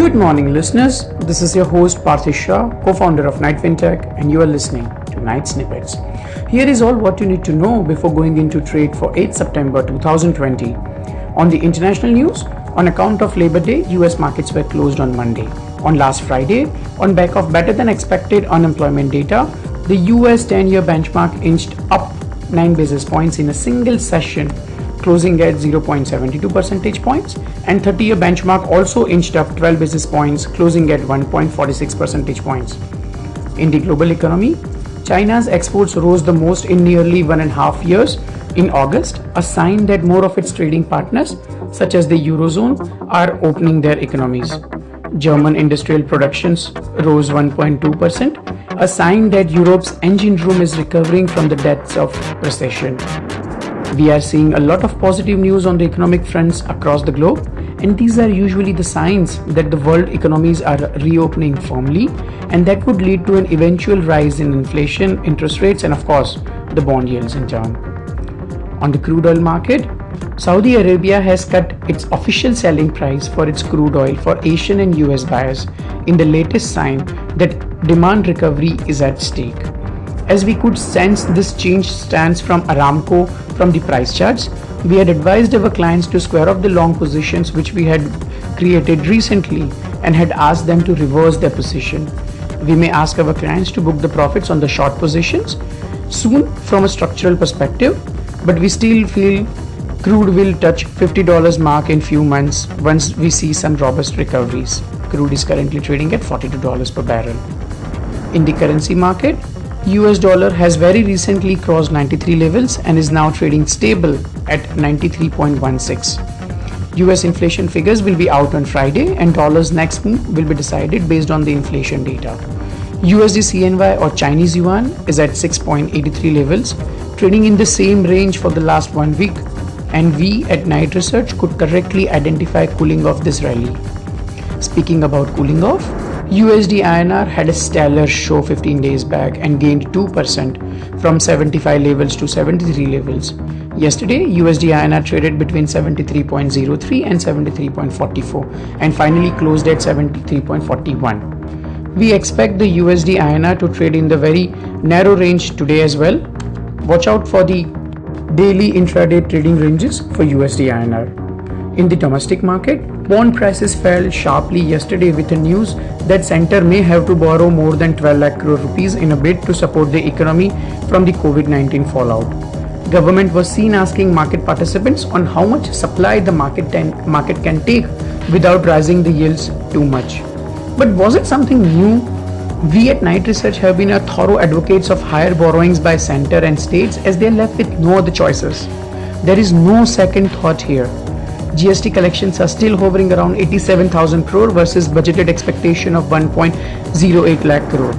Good morning, listeners. This is your host Parthesh Shah, co-founder of Fintech, and you are listening to Night Snippets. Here is all what you need to know before going into trade for 8 September 2020. On the international news, on account of Labor Day, US markets were closed on Monday. On last Friday, on back of better than expected unemployment data, the US 10-year benchmark inched up 9 basis points in a single session, closing at 0.72 percentage points, and 30-year benchmark also inched up 12 basis points, closing at 1.46 percentage points. In the global economy, China's exports rose the most in nearly 1.5 years in August, a sign that more of its trading partners, such as the Eurozone, are opening their economies. German industrial productions rose 1.2%, a sign that Europe's engine room is recovering from the depths of recession. We are seeing a lot of positive news on the economic fronts across the globe, and these are usually the signs that the world economies are reopening firmly, and that would lead to an eventual rise in inflation, interest rates, and of course, the bond yields in turn. On the crude oil market, Saudi Arabia has cut its official selling price for its crude oil for Asian and US buyers in the latest sign that demand recovery is at stake. As we could sense this change stance from Aramco from the price charts, we had advised our clients to square off the long positions which we had created recently and had asked them to reverse their position. We may ask our clients to book the profits on the short positions soon from a structural perspective, but we still feel crude will touch $50 mark in few months once we see some robust recoveries. Crude is currently trading at $42 per barrel. In the currency market, US dollar has very recently crossed 93 levels and is now trading stable at 93.16. US inflation figures will be out on Friday, and dollar's next move will be decided based on the inflation data. USD CNY or Chinese yuan is at 6.83 levels, trading in the same range for the last 1 week, and we at Night Research could correctly identify cooling off this rally. Speaking about cooling off, USD INR had a stellar show 15 days back and gained 2% from 75 levels to 73 levels. Yesterday, USD INR traded between 73.03 and 73.44 and finally closed at 73.41. We expect the USD INR to trade in the very narrow range today as well. Watch out for the daily intraday trading ranges for USD INR. In the domestic market, bond prices fell sharply yesterday with the news that Center may have to borrow more than 12 lakh crore rupees in a bid to support the economy from the COVID-19 fallout. Government was seen asking market participants on how much supply the market can take without rising the yields too much. But was it something new? We at Night Research have been a thorough advocates of higher borrowings by center and states as they are left with no other choices. There is no second thought here. GST collections are still hovering around 87,000 crore versus budgeted expectation of 1.08 lakh crore.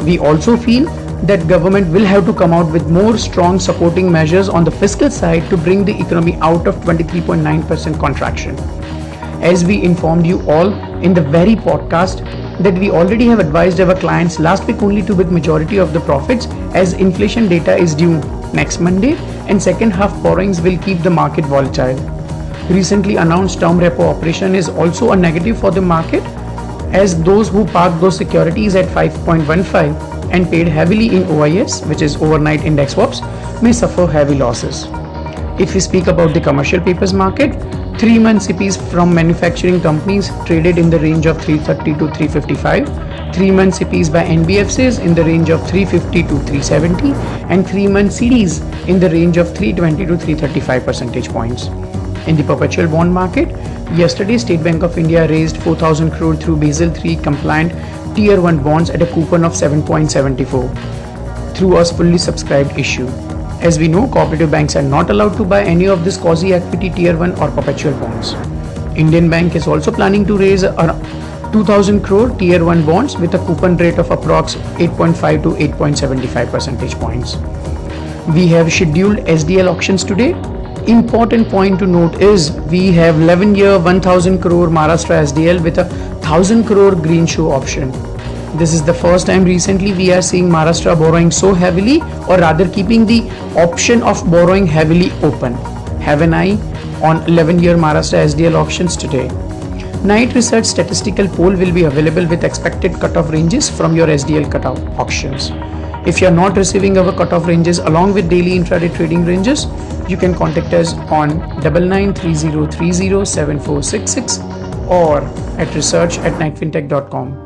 We also feel that government will have to come out with more strong supporting measures on the fiscal side to bring the economy out of 23.9% contraction. As we informed you all in the very podcast that we already have advised our clients last week only to book majority of the profits as inflation data is due next Monday and second half borrowings will keep the market volatile. Recently announced term repo operation is also a negative for the market as those who parked those securities at 5.15 and paid heavily in OIS, which is overnight index swaps, may suffer heavy losses. If we speak about the commercial papers market, 3-month CPs from manufacturing companies traded in the range of 330 to 355, 3-month CPs by NBFCs in the range of 350 to 370, and 3-month CDs in the range of 320 to 335 percentage points. In the perpetual bond market, yesterday State Bank of India raised 4,000 crore through Basel III compliant Tier 1 bonds at a coupon of 7.74 through a fully subscribed issue. As we know, cooperative banks are not allowed to buy any of this quasi-equity Tier 1 or perpetual bonds. Indian Bank is also planning to raise around 2,000 crore Tier 1 bonds with a coupon rate of approx 8.5 to 8.75 percentage points. We have scheduled SDL auctions today. Important point to note is we have 11-year 1,000 crore Maharashtra SDL with a 1,000 crore green shoe option. This is the first time recently we are seeing Maharashtra borrowing so heavily, or rather keeping the option of borrowing heavily open. Have an eye on 11-year Maharashtra SDL auctions today. Night research statistical poll will be available with expected cutoff ranges from your SDL cutoff auctions. If you are not receiving our cutoff ranges along with daily intraday trading ranges, you can contact us on 9930307466 or at research@nightfintech.com.